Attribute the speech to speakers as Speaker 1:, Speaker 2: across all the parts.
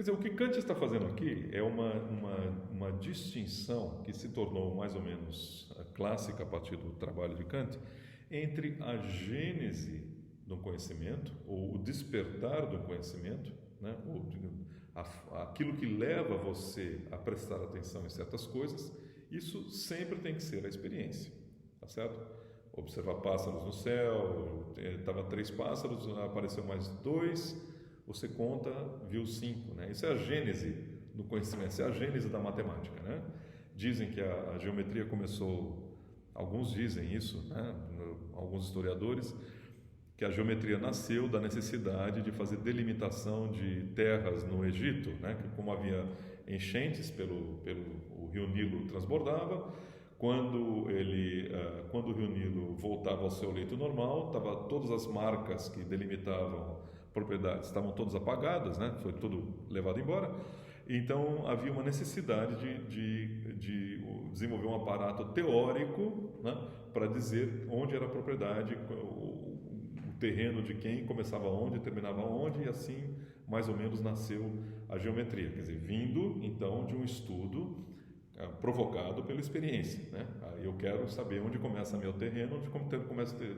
Speaker 1: Quer dizer, o que Kant está fazendo aqui é uma distinção que se tornou mais ou menos clássica a partir do trabalho de Kant entre a gênese do conhecimento, ou o despertar do conhecimento, né? Ou, aquilo que leva você a prestar atenção em certas coisas, isso sempre tem que ser a experiência, tá certo? Observar pássaros no céu, estava 3 pássaros, apareceu mais 2, você conta, viu 5, né? Isso é a gênese do conhecimento, isso é a gênese da matemática, né? Dizem que a geometria começou, alguns dizem isso, né? Alguns historiadores, que a geometria nasceu da necessidade de fazer delimitação de terras no Egito, né? Que como havia enchentes o rio Nilo transbordava, quando o rio Nilo voltava ao seu leito normal, todas as marcas que delimitavam propriedades estavam todas apagadas, né? Foi tudo levado embora. Então havia uma necessidade de desenvolver um aparato teórico, né? Para dizer onde era a propriedade, o terreno de quem começava onde, terminava onde, e assim mais ou menos nasceu a geometria, quer dizer, vindo então de um estudo provocado pela experiência, né? Eu quero saber onde começa meu terreno, onde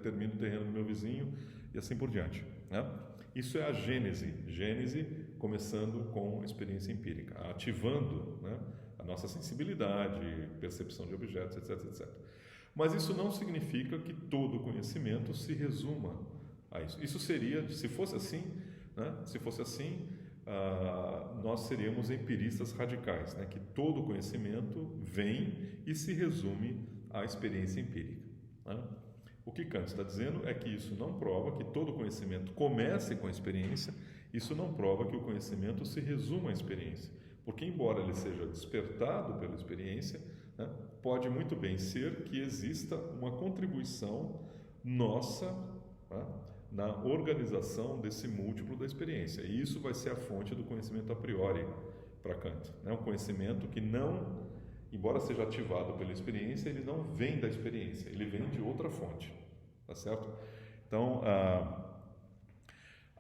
Speaker 1: termina o terreno do meu vizinho e assim por diante, né? Isso é a gênese começando com experiência empírica, ativando, né, a nossa sensibilidade, percepção de objetos, etc, etc. Mas isso não significa que todo conhecimento se resuma a isso. Isso seria, se fosse assim, né, nós seríamos empiristas radicais, né, que todo conhecimento vem e se resume à experiência empírica, né? O que Kant está dizendo é que isso não prova que todo conhecimento comece com a experiência, isso não prova que o conhecimento se resuma à experiência, porque embora ele seja despertado pela experiência, né, pode muito bem ser que exista uma contribuição nossa, né, na organização desse múltiplo da experiência, e isso vai ser a fonte do conhecimento a priori para Kant, né? Um conhecimento que não, embora seja ativado pela experiência, ele não vem da experiência, ele vem de outra fonte, tá certo? Então,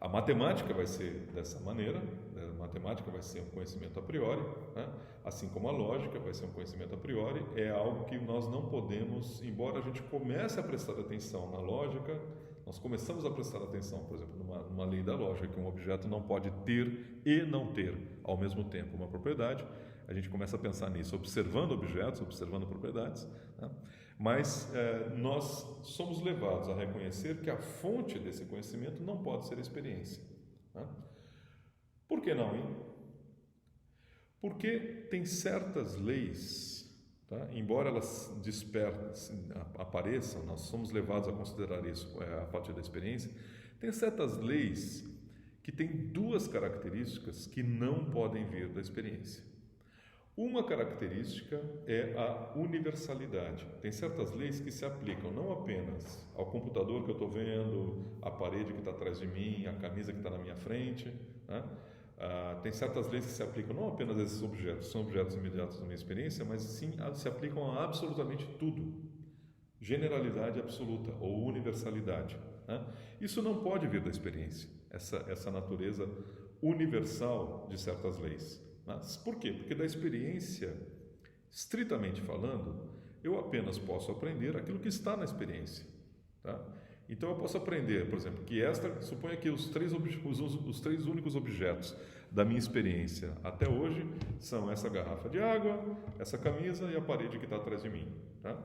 Speaker 1: a matemática vai ser dessa maneira, né? A matemática vai ser um conhecimento a priori, né? Assim como a lógica vai ser um conhecimento a priori, é algo que nós não podemos, embora a gente comece a prestar atenção na lógica, nós começamos a prestar atenção, por exemplo, numa lei da lógica, que um objeto não pode ter e não ter ao mesmo tempo uma propriedade. A gente começa a pensar nisso, observando objetos, observando propriedades, né? Mas nós somos levados a reconhecer que a fonte desse conhecimento não pode ser a experiência, né? Por que não, hein? Porque tem certas leis, tá? Embora elas apareçam, nós somos levados a considerar isso a partir da experiência, tem certas leis que têm 2 características que não podem vir da experiência. Uma característica é a universalidade. Tem certas leis que se aplicam não apenas ao computador que eu estou vendo, à parede que está atrás de mim, à camisa que está na minha frente, né? Tem certas leis que se aplicam não apenas a esses objetos, são objetos imediatos da minha experiência, mas sim se aplicam a absolutamente tudo. Generalidade absoluta ou universalidade, né? Isso não pode vir da experiência, essa natureza universal de certas leis. Mas por quê? Porque da experiência, estritamente falando, eu apenas posso aprender aquilo que está na experiência, tá? Então eu posso aprender, por exemplo, que suponha que os três únicos objetos da minha experiência até hoje são essa garrafa de água, essa camisa e a parede que está atrás de mim, tá?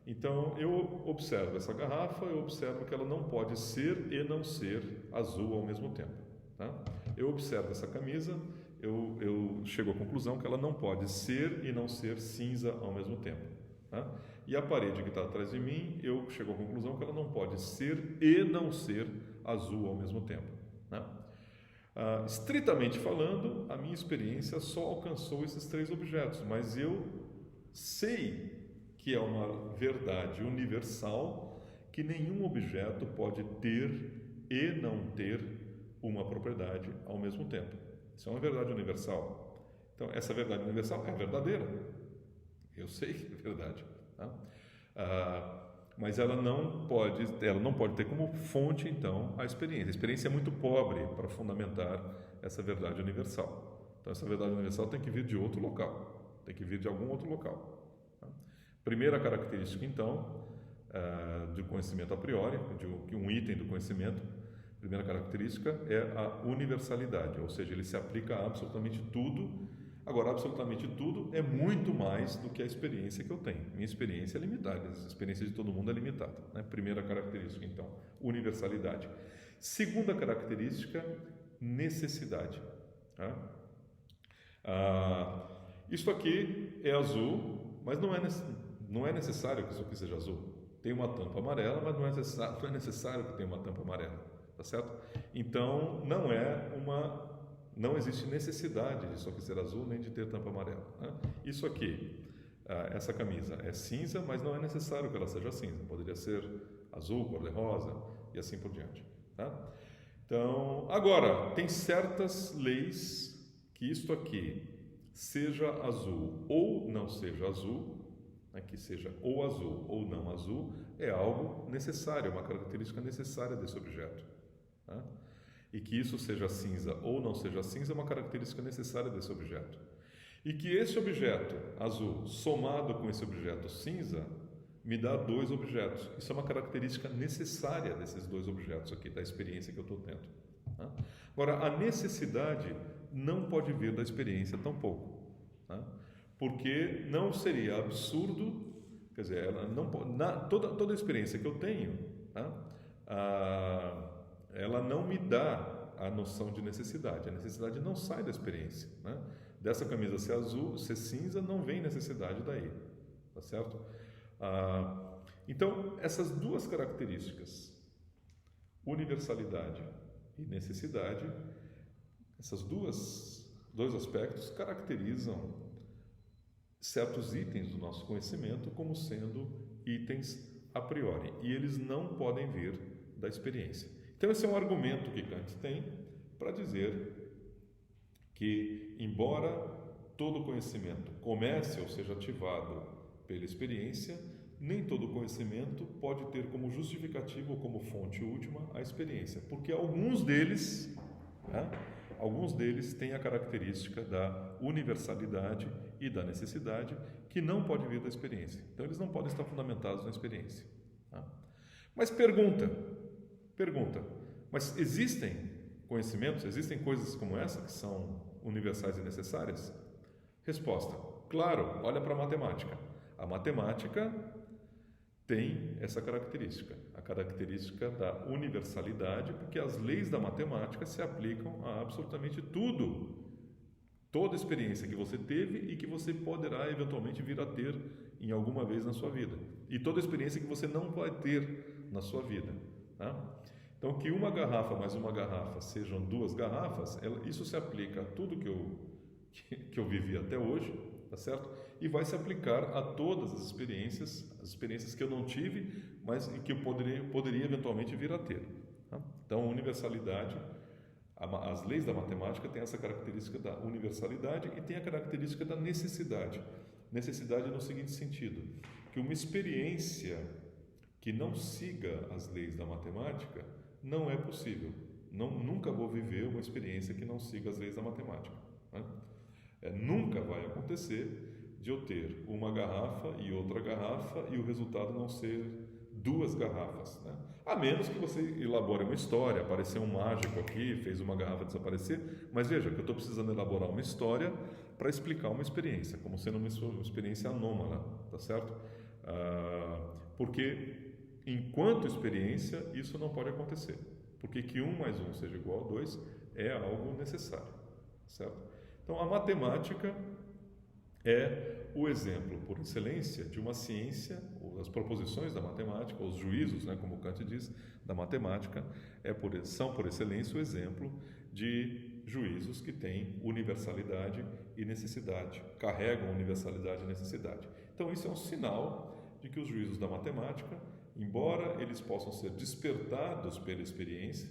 Speaker 1: Então eu observo essa garrafa, eu observo que ela não pode ser e não ser azul ao mesmo tempo, tá? Eu observo essa camisa, eu chego à conclusão que ela não pode ser e não ser cinza ao mesmo tempo, tá? E a parede que está atrás de mim, eu chego à conclusão que ela não pode ser e não ser azul ao mesmo tempo, né? Estritamente falando, a minha experiência só alcançou esses 3 objetos, mas eu sei que é uma verdade universal que nenhum objeto pode ter e não ter uma propriedade ao mesmo tempo. Isso é uma verdade universal. Então, essa verdade universal é verdadeira. Eu sei que é verdade, tá? Mas ela não pode ter como fonte, então, a experiência. A experiência é muito pobre para fundamentar essa verdade universal, Então, essa verdade universal tem que vir de outro local, tem que vir de algum outro local. Tá? Primeira característica, então, do conhecimento a priori, de um item do conhecimento, primeira característica é a universalidade, ou seja, ele se aplica a absolutamente tudo. Agora, absolutamente tudo é muito mais do que a experiência que eu tenho. Minha experiência é limitada, a experiência de todo mundo é limitada. Né? Primeira característica, então, universalidade. Segunda característica, necessidade. Tá? Isso aqui é azul, mas não é necessário que isso aqui seja azul. Tem uma tampa amarela, mas não é necessário que tenha uma tampa amarela. Tá certo? Então, não existe necessidade disso aqui ser azul nem de ter tampa amarela. Né? Isso aqui, essa camisa é cinza, mas não é necessário que ela seja cinza. Poderia ser azul, cor-de-rosa e assim por diante. Tá? Então, agora, tem certas leis que isto aqui seja azul ou não seja azul, né, que seja ou azul ou não azul, é algo necessário, uma característica necessária desse objeto. Tá? E que isso seja cinza ou não seja cinza é uma característica necessária desse objeto. E que esse objeto azul, somado com esse objeto cinza, me dá dois objetos. Isso é uma característica necessária desses dois objetos aqui, da experiência que eu estou tendo. Tá? Agora, a necessidade não pode vir da experiência tampouco. Tá? Porque não seria absurdo, quer dizer, ela não, toda a experiência que eu tenho, tá? Ela não me dá a noção de necessidade. A necessidade não sai da experiência. Né? Dessa camisa ser azul, ser cinza, não vem necessidade daí. Tá certo? Então, essas duas características, universalidade e necessidade, esses dois aspectos caracterizam certos itens do nosso conhecimento como sendo itens a priori. E eles não podem vir da experiência. Então, esse é um argumento que Kant tem para dizer que, embora todo conhecimento comece ou seja ativado pela experiência, nem todo conhecimento pode ter como justificativo ou como fonte última a experiência, porque alguns deles têm a característica da universalidade e da necessidade que não pode vir da experiência. Então, eles não podem estar fundamentados na experiência. Tá? Mas pergunta, mas existem conhecimentos, existem coisas como essa que são universais e necessárias? Resposta, claro, olha para a matemática. A matemática tem essa característica, a característica da universalidade, porque as leis da matemática se aplicam a absolutamente tudo, toda experiência que você teve e que você poderá eventualmente vir a ter em alguma vez na sua vida, e toda experiência que você não vai ter na sua vida. Tá? Então, que uma garrafa mais uma garrafa sejam duas garrafas, isso se aplica a tudo que eu vivi até hoje, tá certo? E vai se aplicar a todas as experiências que eu não tive, mas que eu poderia eventualmente vir a ter. Tá? Então, a universalidade, as leis da matemática têm essa característica da universalidade e tem a característica da necessidade. Necessidade no seguinte sentido, que uma experiência que não siga as leis da matemática não é possível. Nunca vou viver uma experiência que não siga as leis da matemática. Né? Nunca vai acontecer de eu ter uma garrafa e outra garrafa e o resultado não ser duas garrafas. Né? A menos que você elabore uma história, apareceu um mágico aqui, fez uma garrafa desaparecer, mas veja que eu estou precisando elaborar uma história para explicar uma experiência, como sendo uma experiência anômala, tá certo? Porque enquanto experiência, isso não pode acontecer, porque que 1 mais 1 seja igual a 2 é algo necessário, certo? Então, a matemática é o exemplo, por excelência, de uma ciência, as proposições da matemática, os juízos, né, como Kant diz, da matemática, são, por excelência, o exemplo de juízos que têm universalidade e necessidade, carregam universalidade e necessidade. Então, isso é um sinal de que os juízos da matemática, embora eles possam ser despertados pela experiência,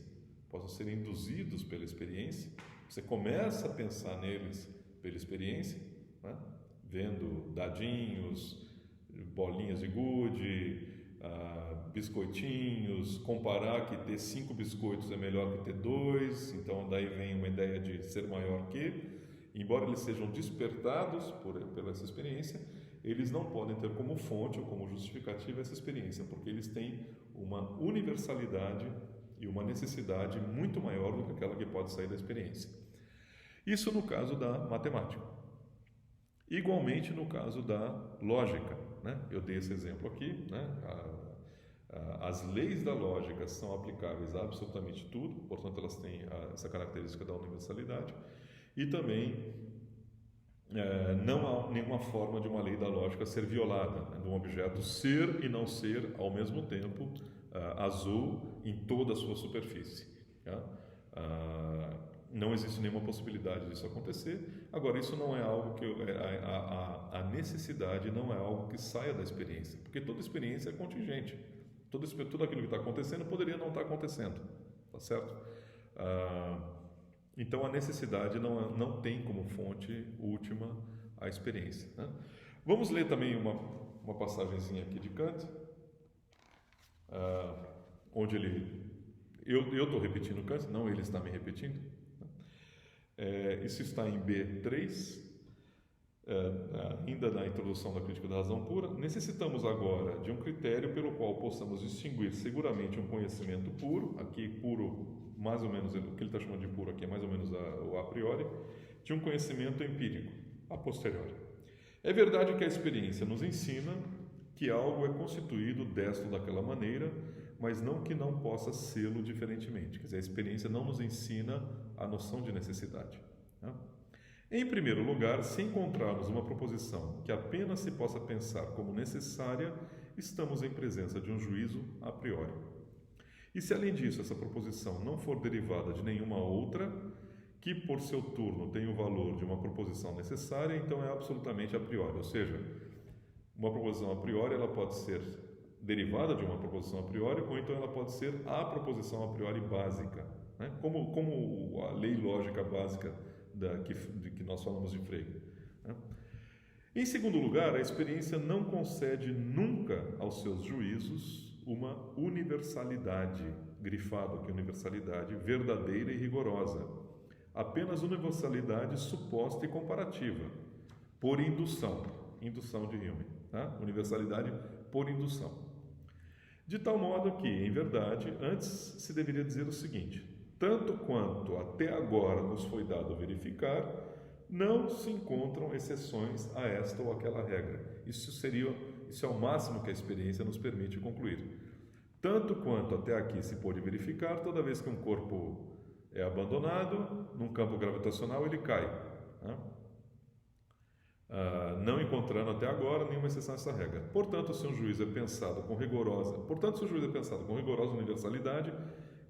Speaker 1: possam ser induzidos pela experiência, você começa a pensar neles pela experiência, né? Vendo dadinhos, bolinhas de gude, biscoitinhos, comparar que ter 5 biscoitos é melhor que ter 2, então daí vem uma ideia de ser maior que, embora eles sejam despertados pela essa experiência, eles não podem ter como fonte ou como justificativa essa experiência, porque eles têm uma universalidade e uma necessidade muito maior do que aquela que pode sair da experiência. Isso no caso da matemática. Igualmente no caso da lógica, né? Eu dei esse exemplo aqui, né? As leis da lógica são aplicáveis a absolutamente tudo, portanto elas têm essa característica da universalidade, e também não há nenhuma forma de uma lei da lógica ser violada, né? De um objeto ser e não ser ao mesmo tempo azul em toda a sua superfície. Tá? Não existe nenhuma possibilidade disso acontecer. Agora, isso não é algo que a necessidade não é algo que saia da experiência, porque toda experiência é contingente. Tudo aquilo que está acontecendo poderia não estar acontecendo, tá certo? Então, a necessidade não tem como fonte última a experiência. Né? Vamos ler também uma passagenzinha aqui de Kant, onde eu estou repetindo Kant, não ele está me repetindo. Isso está em B3, ainda na introdução da crítica da razão pura. Necessitamos agora de um critério pelo qual possamos distinguir seguramente um conhecimento puro, aqui puro, mais ou menos, o que ele está chamando de puro aqui é mais ou menos o a priori, de um conhecimento empírico, a posteriori. É verdade que a experiência nos ensina que algo é constituído desta ou daquela maneira, mas não que não possa sê-lo diferentemente. Quer dizer, a experiência não nos ensina a noção de necessidade. Né? Em primeiro lugar, se encontrarmos uma proposição que apenas se possa pensar como necessária, estamos em presença de um juízo a priori. E se além disso essa proposição não for derivada de nenhuma outra, que por seu turno tem o valor de uma proposição necessária, então é absolutamente a priori. Ou seja, uma proposição a priori ela pode ser derivada de uma proposição a priori, ou então ela pode ser a proposição a priori básica, né? Como a lei lógica básica que nós falamos de Frege. Né? Em segundo lugar, a experiência não concede nunca aos seus juízos uma universalidade, grifado aqui universalidade, verdadeira e rigorosa, apenas universalidade suposta e comparativa, por indução de Hume, tá? Universalidade por indução. De tal modo que, em verdade, antes se deveria dizer o seguinte: tanto quanto até agora nos foi dado verificar, não se encontram exceções a esta ou aquela regra. Isso é o máximo que a experiência nos permite concluir. Tanto quanto até aqui se pôde verificar, toda vez que um corpo é abandonado num campo gravitacional, ele cai. Né? Não encontrando até agora nenhuma exceção a essa regra. Portanto, se um juízo é pensado com rigorosa universalidade,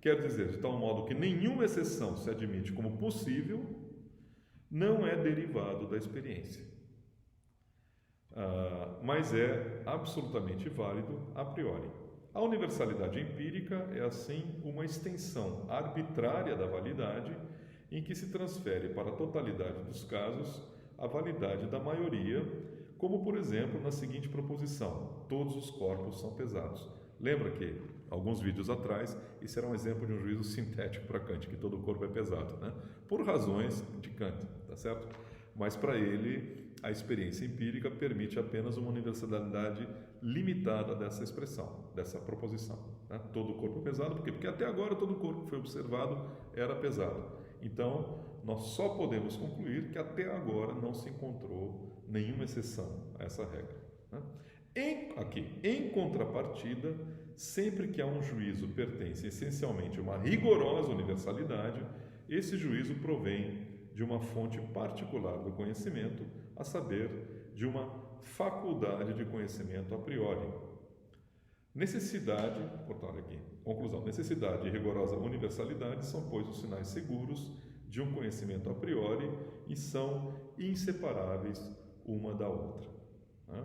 Speaker 1: quer dizer, de tal modo que nenhuma exceção se admite como possível, não é derivado da experiência, mas é absolutamente válido a priori. A universalidade empírica é, assim, uma extensão arbitrária da validade em que se transfere para a totalidade dos casos a validade da maioria, como, por exemplo, na seguinte proposição: todos os corpos são pesados. Lembra que, alguns vídeos atrás, isso era um exemplo de um juízo sintético para Kant, que todo corpo é pesado, né? Por razões de Kant, tá certo? Mas para ele, a experiência empírica permite apenas uma universalidade limitada dessa expressão, dessa proposição. Né? Todo corpo é pesado, por quê? Porque até agora todo corpo que foi observado era pesado. Então, nós só podemos concluir que até agora não se encontrou nenhuma exceção a essa regra. Né? Em contrapartida, sempre que há um juízo pertence essencialmente a uma rigorosa universalidade, esse juízo provém de uma fonte particular do conhecimento, a saber, de uma faculdade de conhecimento a priori. Necessidade, portanto aqui, conclusão, necessidade e rigorosa universalidade são, pois, os sinais seguros de um conhecimento a priori e são inseparáveis uma da outra. Né?